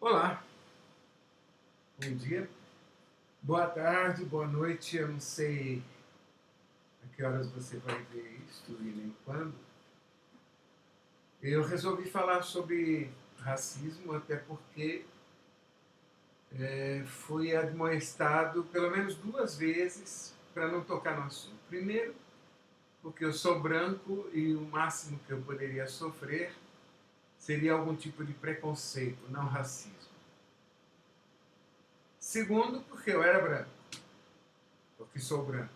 Olá, bom dia, boa tarde, boa noite. Eu não sei a que horas você vai ver isto e nem quando. Eu resolvi falar sobre racismo, até porque fui admoestado pelo menos duas vezes para não tocar no assunto. Primeiro, porque eu sou branco e o máximo que eu poderia sofrer seria algum tipo de preconceito, não racismo. Segundo, porque eu era branco, porque sou branco.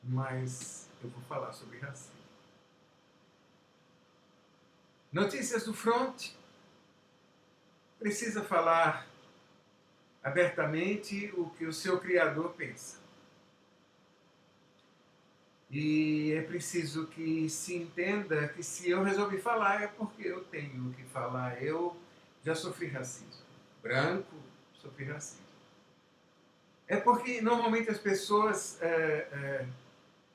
Mas eu vou falar sobre racismo. Notícias do Front precisa falar abertamente o que o seu criador pensa. E é preciso que se entenda que se eu resolvi falar é porque eu tenho que falar. Eu já sofri racismo. Branco, sofri racismo. É porque normalmente as pessoas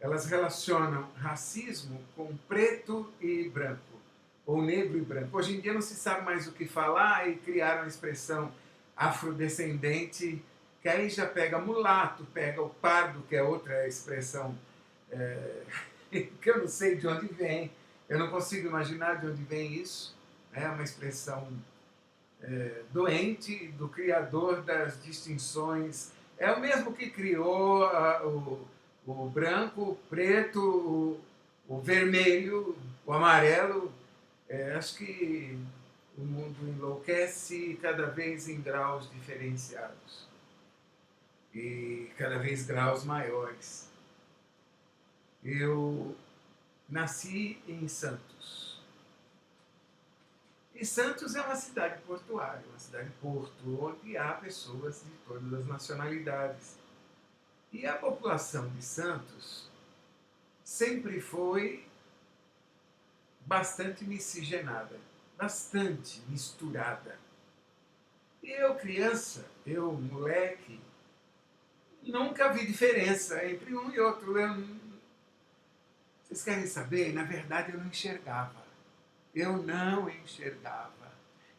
elas relacionam racismo com preto e branco, ou negro e branco. Hoje em dia não se sabe mais o que falar e criaram a expressão afrodescendente, que aí já pega mulato, pega o pardo, que é outra expressão que eu não sei de onde vem, eu não consigo imaginar de onde vem isso. É uma expressão doente do criador das distinções. É o mesmo que criou o branco, o preto, o vermelho, o amarelo. Acho que o mundo enlouquece cada vez em graus diferenciados e cada vez graus maiores. Eu nasci em Santos. E Santos é uma cidade portuária, uma cidade-porto, onde há pessoas de todas as nacionalidades. E a população de Santos sempre foi bastante miscigenada, bastante misturada. E eu, criança, eu, moleque, nunca vi diferença entre um e outro. Vocês querem saber? Na verdade, eu não enxergava. Eu não enxergava.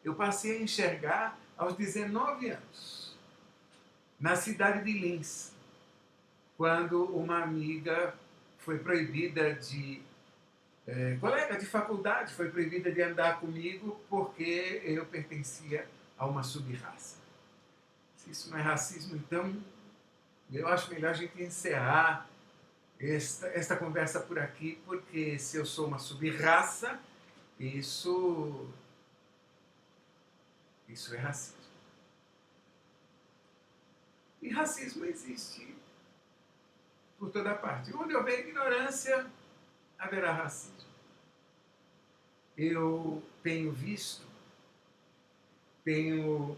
Eu passei a enxergar aos 19 anos, na cidade de Lins, quando uma amiga foi proibida de colega de faculdade foi proibida de andar comigo porque eu pertencia a uma sub-raça. Se isso não é racismo, então eu acho melhor a gente encerrar esta conversa por aqui, porque se eu sou uma sub-raça, isso, isso é racismo. E racismo existe por toda parte. Onde houver ignorância, haverá racismo. Eu tenho visto, tenho,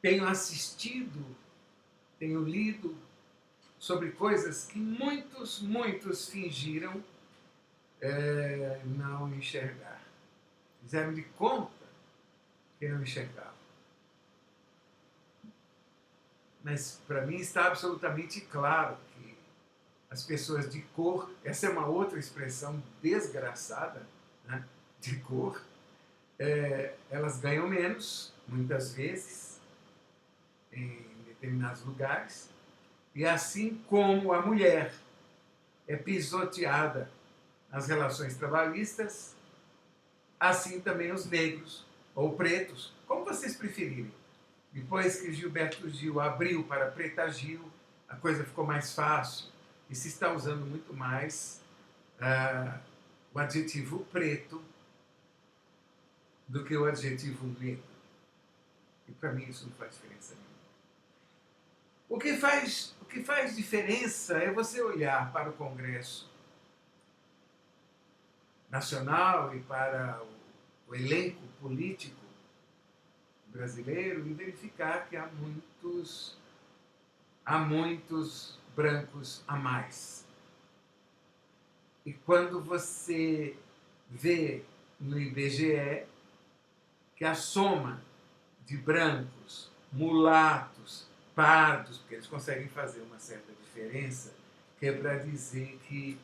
tenho assistido, tenho lido sobre coisas que muitos fingiram não enxergar. Fizeram de conta que não enxergavam. Mas para mim está absolutamente claro que as pessoas de cor, essa é uma outra expressão desgraçada, né, de cor, elas ganham menos, muitas vezes, em determinados lugares, e assim como a mulher é pisoteada nas relações trabalhistas, assim também os negros ou pretos, como vocês preferirem. Depois que Gilberto Gil abriu para Preta Gil, a coisa ficou mais fácil e se está usando muito mais o adjetivo preto do que o adjetivo negro. E para mim isso não faz diferença nenhuma. O que faz diferença é você olhar para o Congresso Nacional e para o elenco político brasileiro e verificar que há muitos brancos a mais. E quando você vê no IBGE que a soma de brancos, mulatos, pardos, porque eles conseguem fazer uma certa diferença, que é para dizer que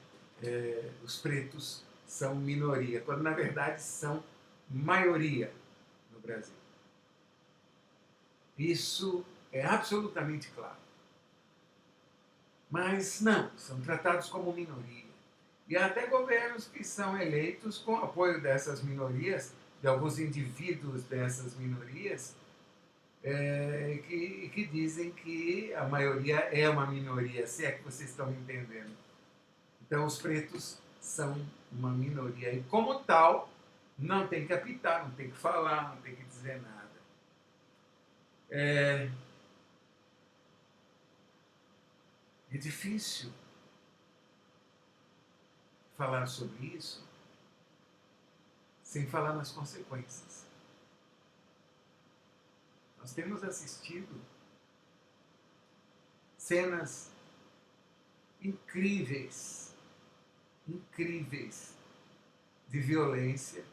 os pretos são minoria, quando na verdade são maioria no Brasil. Isso é absolutamente claro. Mas não, são tratados como minoria. E há até governos que são eleitos com apoio dessas minorias, de alguns indivíduos dessas minorias, que dizem que a maioria é uma minoria, se é que vocês estão entendendo. Então, os pretos são uma minoria. E, como tal, não tem que apitar, não tem que falar, não tem que dizer nada. É difícil falar sobre isso sem falar nas consequências. Nós temos assistido cenas incríveis, incríveis de violência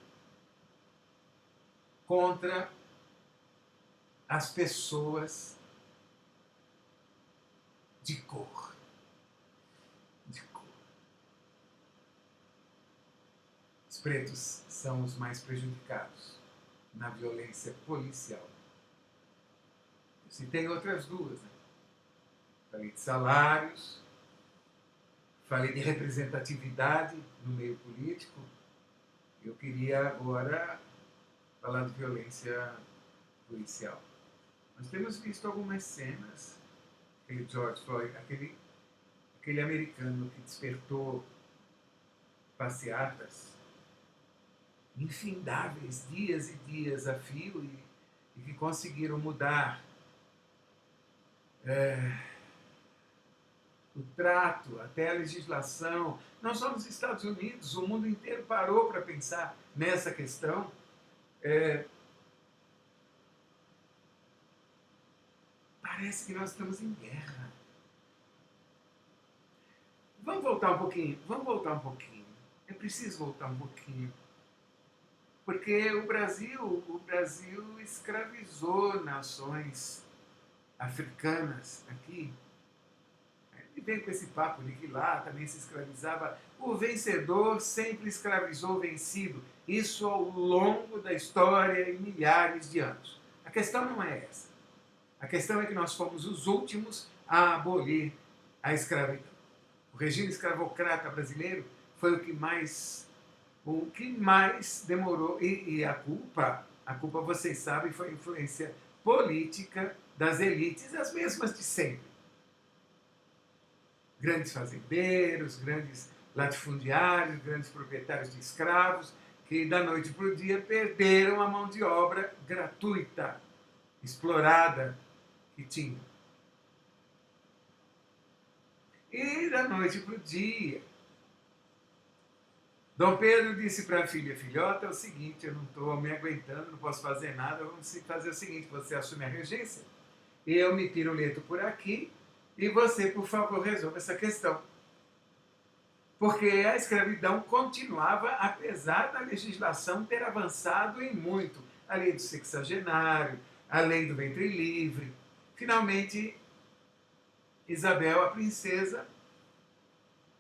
contra as pessoas de cor. De cor. Os pretos são os mais prejudicados na violência policial. Eu citei outras duas, né? Falei de salários, falei de representatividade no meio político. Eu queria agora falar de violência policial. Nós temos visto algumas cenas, aquele George Floyd, aquele americano que despertou passeatas infindáveis, dias e dias a fio, e que conseguiram mudar o trato, até a legislação, não só nos Estados Unidos, o mundo inteiro parou para pensar nessa questão. Parece que nós estamos em guerra. Vamos voltar um pouquinho. É preciso voltar um pouquinho. Porque o Brasil escravizou nações africanas aqui. E vem com esse papo de que lá também se escravizava. O vencedor sempre escravizou o vencido. Isso ao longo da história e milhares de anos. A questão não é essa. A questão é que nós fomos os últimos a abolir a escravidão. O regime escravocrata brasileiro foi o que mais demorou. E a culpa, vocês sabem, foi a influência política das elites, as mesmas de sempre. Grandes fazendeiros, grandes latifundiários, grandes proprietários de escravos, que da noite para o dia perderam a mão de obra gratuita, explorada, que tinham. E da noite para o dia, Dom Pedro disse para a filha: filhota, é o seguinte, eu não estou me aguentando, não posso fazer nada, vamos fazer o seguinte, você assume a regência, eu me piruleto por aqui, e você, por favor, resolva essa questão. Porque a escravidão continuava, apesar da legislação ter avançado em muito. A lei do sexagenário, a lei do ventre livre. Finalmente, Isabel, a princesa,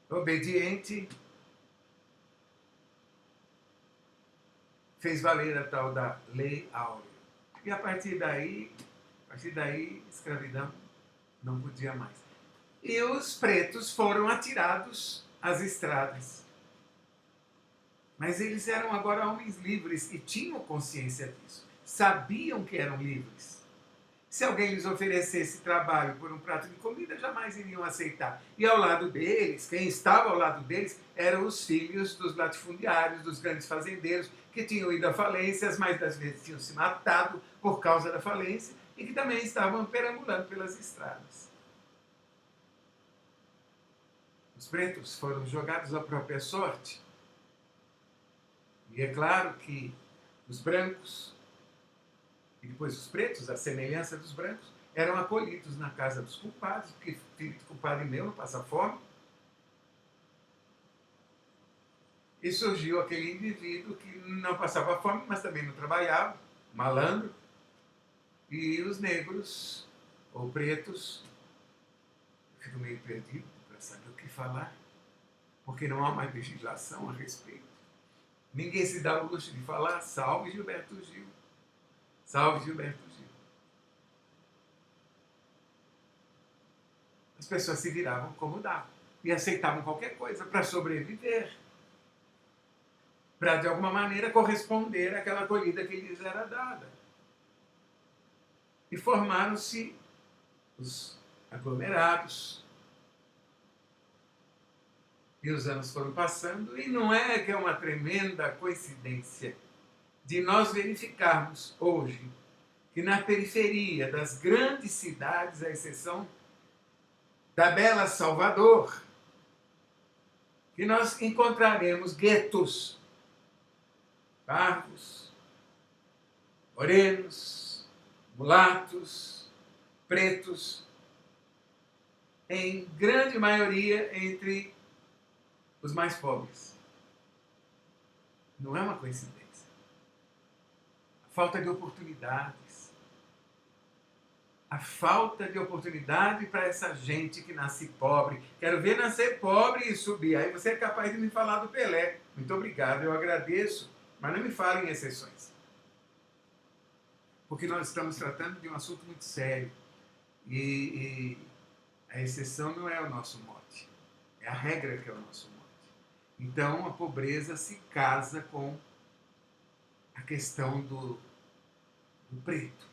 obediente, fez valer a tal da Lei Áurea. E a partir daí, escravidão não podia mais. E os pretos foram atirados às estradas. Mas eles eram agora homens livres e tinham consciência disso. Sabiam que eram livres. Se alguém lhes oferecesse trabalho por um prato de comida, jamais iriam aceitar. E ao lado deles, quem estava ao lado deles, eram os filhos dos latifundiários, dos grandes fazendeiros, que tinham ido à falência, as mais das vezes tinham se matado por causa da falência, e que também estavam perambulando pelas estradas. Os pretos foram jogados à própria sorte. E é claro que os brancos, e depois os pretos, à semelhança dos brancos, eram acolhidos na casa dos culpados, porque filho de culpado e meu não passa fome. E surgiu aquele indivíduo que não passava fome, mas também não trabalhava, malandro. E os negros, ou pretos, ficam meio perdidos para saber o que falar, porque não há mais legislação a respeito. Ninguém se dá o luxo de falar salve Gilberto Gil. Salve Gilberto Gil. As pessoas se viravam como davam e aceitavam qualquer coisa para sobreviver, para de alguma maneira corresponder àquela acolhida que lhes era dada. E formaram-se os aglomerados. E os anos foram passando, e não é que é uma tremenda coincidência de nós verificarmos hoje que na periferia das grandes cidades, à exceção da bela Salvador, que nós encontraremos guetos, pardos, morenos, mulatos, pretos, em grande maioria entre os mais pobres. Não é uma coincidência. A falta de oportunidades. A falta de oportunidade para essa gente que nasce pobre. Quero ver nascer pobre e subir. Aí você é capaz de me falar do Pelé. Muito obrigado, eu agradeço. Mas não me fale em exceções. Porque nós estamos tratando de um assunto muito sério. E a exceção não é o nosso mote. É a regra que é o nosso mote. Então, a pobreza se casa com a questão do preto,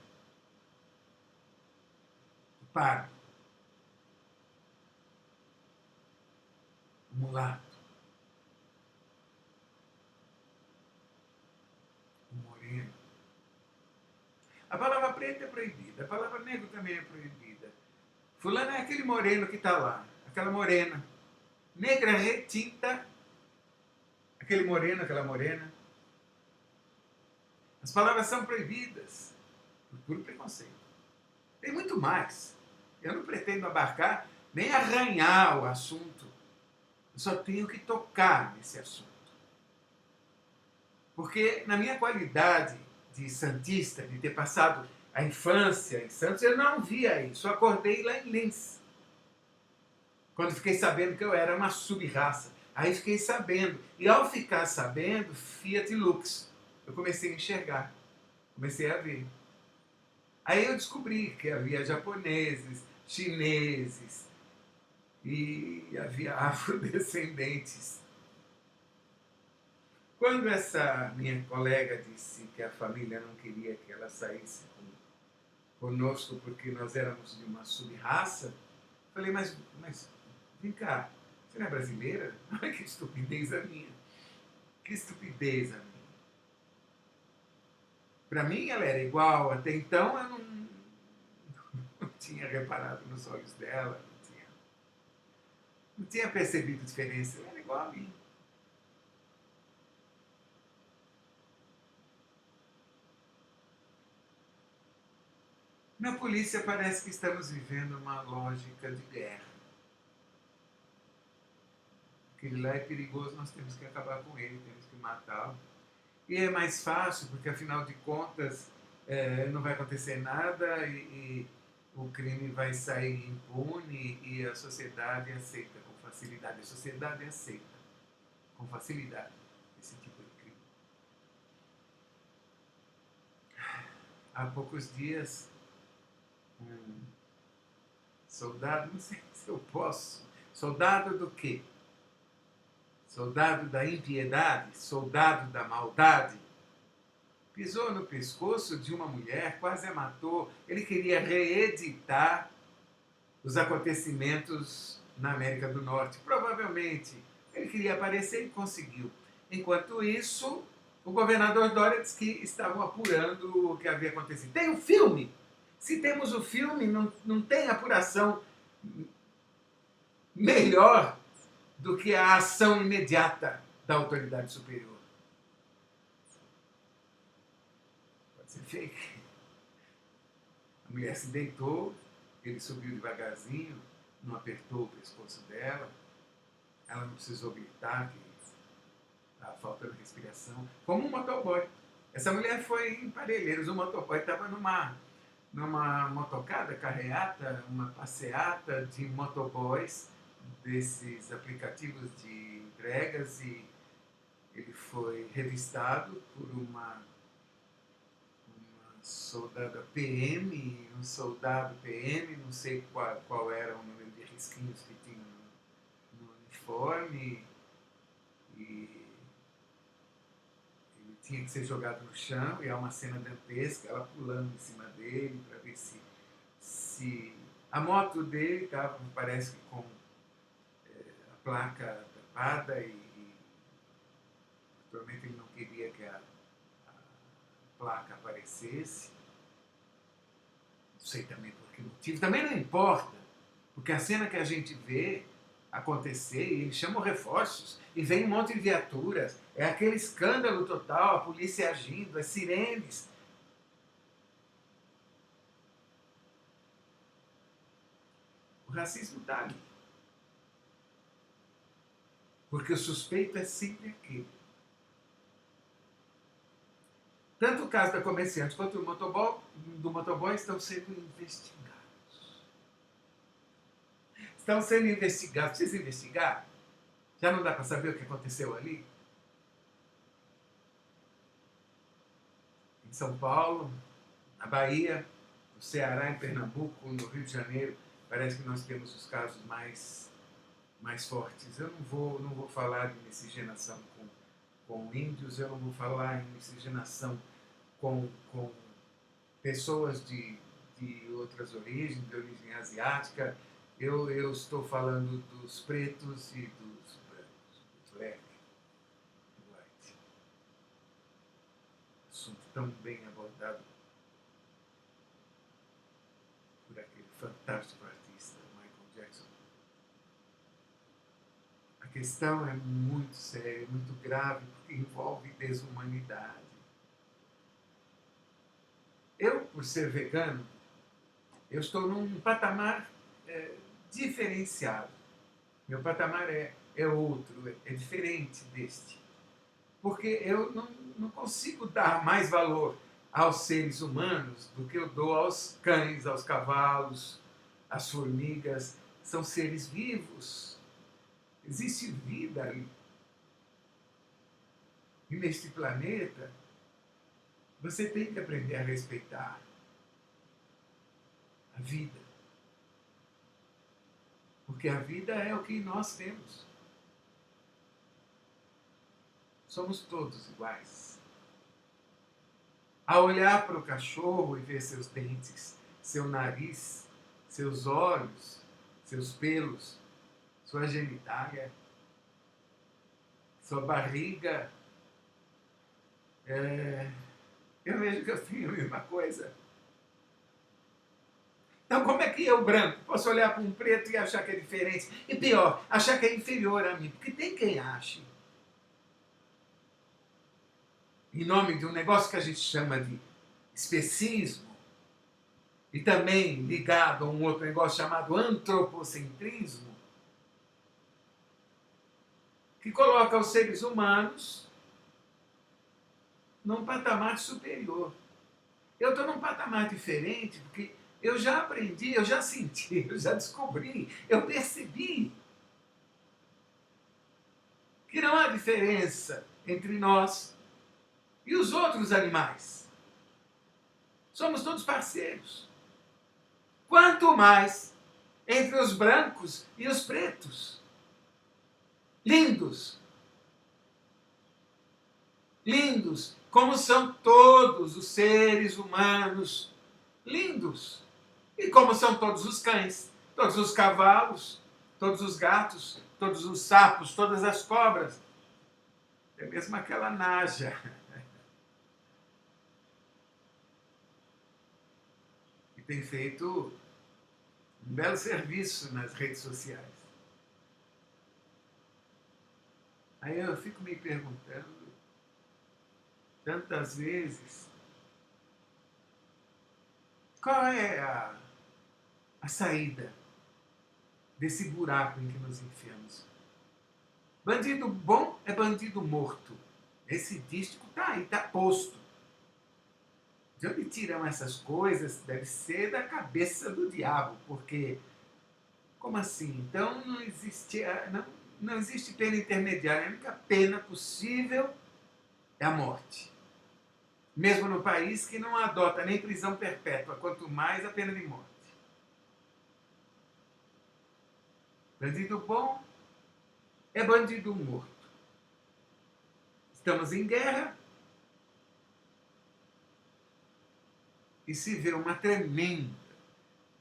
do pardo, do mulato, do moreno. A palavra preto é proibida, a palavra negro também é proibida. Fulano é aquele moreno que está lá, aquela morena. Negra retinta, aquele moreno, aquela morena. As palavras são proibidas por puro preconceito. Tem muito mais. Eu não pretendo abarcar nem arranhar o assunto. Eu só tenho que tocar nesse assunto. Porque na minha qualidade de santista, de ter passado a infância em Santos, eu não via isso. Eu acordei lá em Lins. Quando fiquei sabendo que eu era uma sub-raça. Aí fiquei sabendo. E ao ficar sabendo, Fiat Lux, eu comecei a enxergar. Comecei a ver. Aí eu descobri que havia japoneses, chineses e havia afrodescendentes. Quando essa minha colega disse que a família não queria que ela saísse conosco porque nós éramos de uma sub-raça, falei, mas vem cá, você não é brasileira? Olha que estupidez a minha. Que estupidez a minha. Para mim ela era igual, até então eu não tinha reparado nos olhos dela, não tinha percebido diferença, ela era igual a mim. Na polícia parece que estamos vivendo uma lógica de guerra. Aquele lá é perigoso, nós temos que acabar com ele, temos que matá-lo. E é mais fácil, porque afinal de contas não vai acontecer nada e o crime vai sair impune e a sociedade aceita com facilidade. A sociedade aceita com facilidade esse tipo de crime. Há poucos dias, um soldado, não sei se eu posso, soldado do quê? Soldado da impiedade, soldado da maldade, pisou no pescoço de uma mulher, quase a matou. Ele queria reeditar os acontecimentos na América do Norte. Provavelmente ele queria aparecer e conseguiu. Enquanto isso, o governador Dória disse que estavam apurando o que havia acontecido. Tem o filme! Se temos o filme, não tem apuração melhor do que a ação imediata da autoridade superior. Pode ser fake. A mulher se deitou, ele subiu devagarzinho, não apertou o pescoço dela, ela não precisou gritar, que estava faltando respiração, como um motoboy. Essa mulher foi em Parelheiros, o motoboy estava numa motocada, carreata, uma passeata de motoboys, desses aplicativos de entregas, e ele foi revistado por uma soldada PM, um soldado PM, não sei qual era o número de risquinhos que tinha no uniforme, e ele tinha que ser jogado no chão, e há uma cena dantesca, ela pulando em cima dele para ver se a moto dele estava, parece que com a placa tapada, e naturalmente ele não queria que a placa aparecesse. Não sei também por que motivo, também não importa, porque a cena que a gente vê acontecer, e eles chamam reforços, e vem um monte de viaturas, é aquele escândalo total, a polícia agindo, as sirenes. O racismo está ali. Porque o suspeito é sempre aquele. Tanto o caso da comerciante quanto do motoboy estão sendo investigados. Estão sendo investigados. Precisa investigar? Já não dá para saber o que aconteceu ali? Em São Paulo, na Bahia, no Ceará, em Pernambuco, no Rio de Janeiro, parece que nós temos os casos mais fortes. Eu não vou falar de miscigenação com índios, eu não vou falar em miscigenação com pessoas de outras origens, de origem asiática. Eu estou falando dos pretos e dos brancos, dos black e white. Assunto tão bem abordado por aquele fantástico artista, Michael Jackson. A questão é muito séria, muito grave, porque envolve desumanidade. Eu, por ser vegano, eu estou num patamar diferenciado. Meu patamar é outro, é diferente deste. Porque eu não consigo dar mais valor aos seres humanos do que eu dou aos cães, aos cavalos, às formigas. São seres vivos. Existe vida ali. E neste planeta, você tem que aprender a respeitar a vida. Porque a vida é o que nós temos. Somos todos iguais. A olhar para o cachorro e ver seus dentes, seu nariz, seus olhos, seus pelos, sua genitália, sua barriga, eu vejo que eu tenho a mesma coisa. Então, como é que eu, branco, posso olhar para um preto e achar que é diferente? E pior, achar que é inferior a mim? Porque tem quem ache. Em nome de um negócio que a gente chama de especismo, e também ligado a um outro negócio chamado antropocentrismo, que coloca os seres humanos num patamar superior. Eu estou num patamar diferente porque eu já aprendi, eu já senti, eu já descobri, eu percebi que não há diferença entre nós e os outros animais. Somos todos parceiros. Quanto mais entre os brancos e os pretos. Lindos. Lindos, como são todos os seres humanos. Lindos. E como são todos os cães, todos os cavalos, todos os gatos, todos os sapos, todas as cobras. É mesmo aquela naja. E tem feito um belo serviço nas redes sociais. Aí eu fico me perguntando, tantas vezes, qual é a saída desse buraco em que nos enfiamos? Bandido bom é bandido morto. Esse dístico está aí, está posto. De onde tiram essas coisas? Deve ser da cabeça do diabo, porque como assim? Então não existia, não existe pena intermediária. A única pena possível é a morte. Mesmo no país que não adota nem prisão perpétua, quanto mais a pena de morte. Bandido bom é bandido morto. Estamos em guerra e se vê uma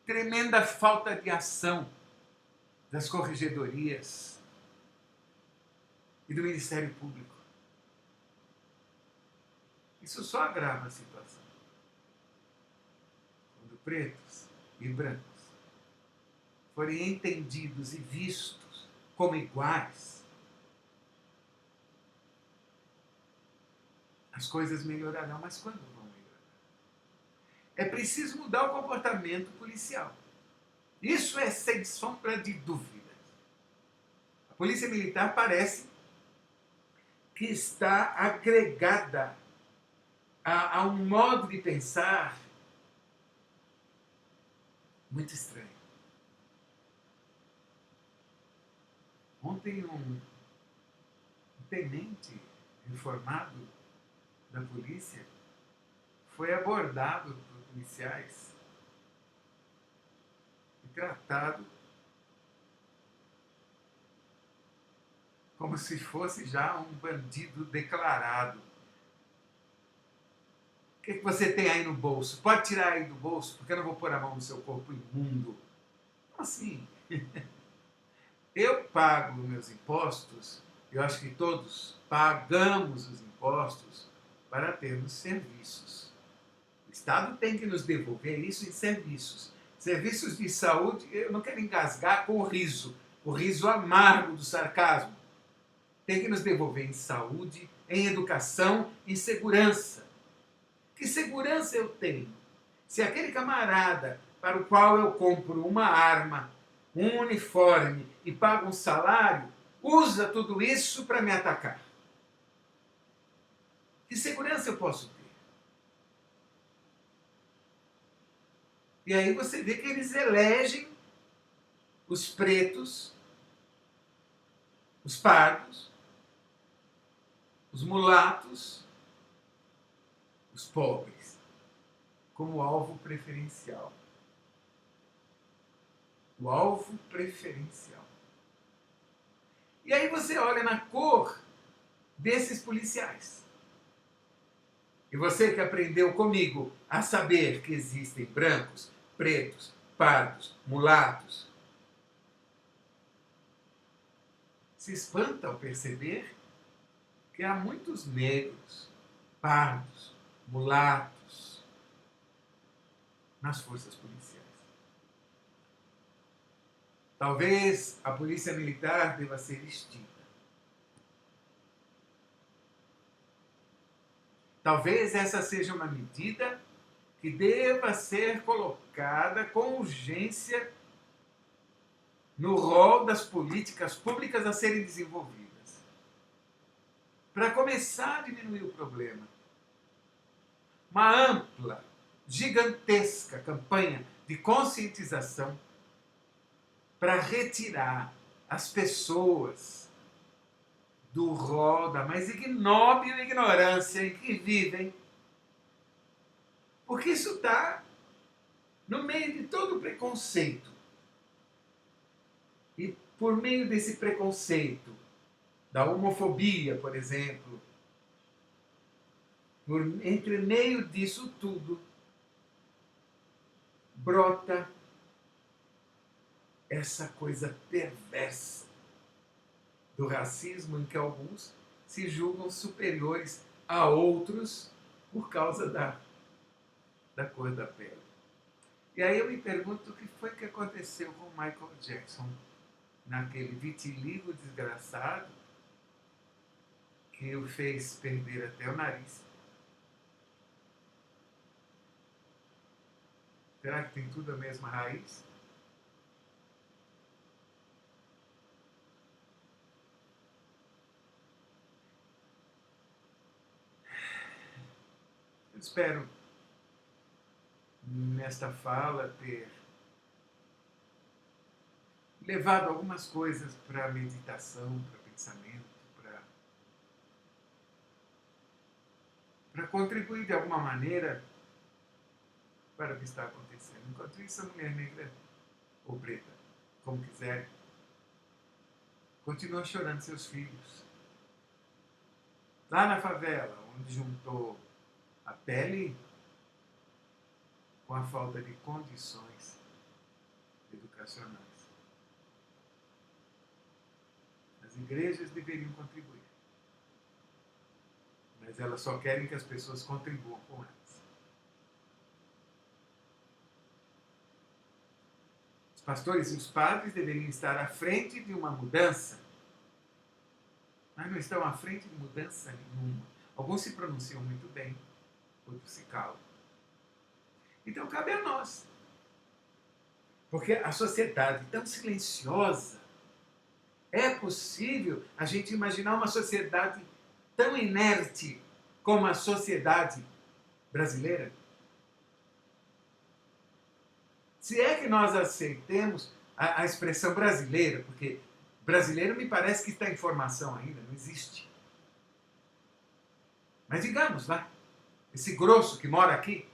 tremenda falta de ação das corregedorias e do Ministério Público. Isso só agrava a situação. Quando pretos e brancos forem entendidos e vistos como iguais, as coisas melhorarão. Mas quando vão melhorar? É preciso mudar o comportamento policial. Isso é sem sombra de dúvida. A Polícia Militar parece que está agregada a um modo de pensar muito estranho. Ontem um tenente informado da polícia foi abordado por policiais e tratado como se fosse já um bandido declarado. O que você tem aí no bolso? Pode tirar aí do bolso, porque eu não vou pôr a mão no seu corpo imundo. Assim, eu pago meus impostos, eu acho que todos pagamos os impostos para termos serviços. O Estado tem que nos devolver isso em serviços. Serviços de saúde, eu não quero engasgar com o riso amargo do sarcasmo. Tem que nos devolver em saúde, em educação, em segurança. Que segurança eu tenho? Se aquele camarada para o qual eu compro uma arma, um uniforme e pago um salário, usa tudo isso para me atacar. Que segurança eu posso ter? E aí você vê que eles elegem os pretos, os pardos, os mulatos, os pobres, como alvo preferencial. O alvo preferencial. E aí você olha na cor desses policiais. E você que aprendeu comigo a saber que existem brancos, pretos, pardos, mulatos, se espanta ao perceber que há muitos negros, pardos, mulatos nas forças policiais. Talvez a polícia militar deva ser extinta. Talvez essa seja uma medida que deva ser colocada com urgência no rol das políticas públicas a serem desenvolvidas. Para começar a diminuir o problema. Uma ampla, gigantesca campanha de conscientização para retirar as pessoas do rol da mais ignóbil ignorância em que vivem. Porque isso está no meio de todo o preconceito. E por meio desse preconceito, da homofobia, por exemplo, entre meio disso tudo, brota essa coisa perversa do racismo, em que alguns se julgam superiores a outros por causa da cor da pele. E aí eu me pergunto o que foi que aconteceu com Michael Jackson naquele vitiligo desgraçado que o fez perder até o nariz. Será que tem tudo a mesma raiz? Eu espero, nesta fala, ter levado algumas coisas para meditação, para pensamento, para contribuir de alguma maneira para o que está acontecendo. Enquanto isso, a mulher negra ou preta, como quiser, continua chorando seus filhos. Lá na favela, onde juntou a pele com a falta de condições educacionais. As igrejas deveriam contribuir, mas elas só querem que as pessoas contribuam com elas. Os pastores e os padres deveriam estar à frente de uma mudança, mas não estão à frente de mudança nenhuma. Alguns se pronunciam muito bem, outros se calam. Então cabe a nós. Porque a sociedade tão silenciosa, é possível a gente imaginar uma sociedade tão inerte como a sociedade brasileira? Se é que nós aceitemos a expressão brasileira, porque brasileiro me parece que está em formação ainda, não existe. Mas digamos, vai, esse grosso que mora aqui,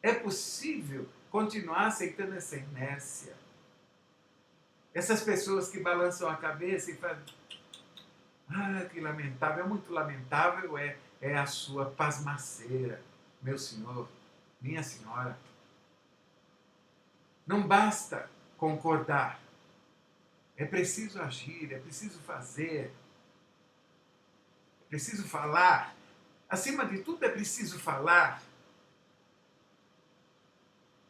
é possível continuar aceitando essa inércia? Essas pessoas que balançam a cabeça e falam, que lamentável, é muito lamentável, é a sua pasmaceira, meu senhor, minha senhora. Não basta concordar, é preciso agir, é preciso fazer, é preciso falar. Acima de tudo, é preciso falar.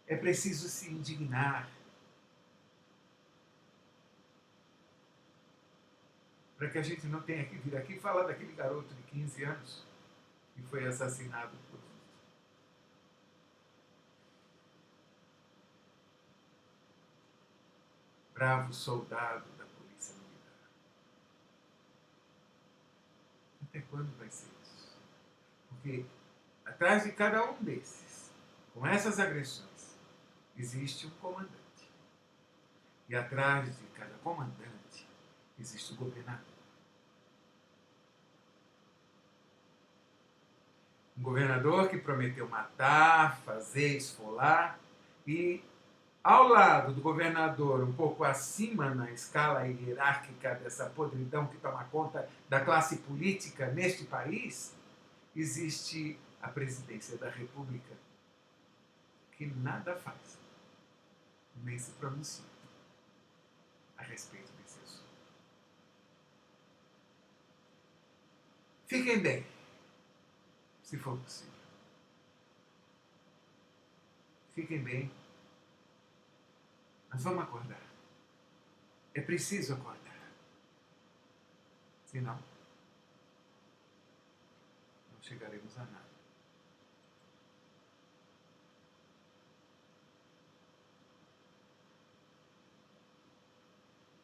É preciso se indignar. Para que a gente não tenha que vir aqui falar daquele garoto de 15 anos que foi assassinado por bravo soldado da Polícia Militar. Até quando vai ser isso? Porque atrás de cada um desses, com essas agressões, existe um comandante. E atrás de cada comandante, existe o governador. Um governador que prometeu matar, fazer, esfolar, e ao lado do governador, um pouco acima na escala hierárquica dessa podridão que toma conta da classe política neste país, existe a presidência da República, que nada faz, nem se pronuncia a respeito desse assunto. Fiquem bem, se for possível. Fiquem bem. Mas vamos acordar. É preciso acordar. Senão, não chegaremos a nada.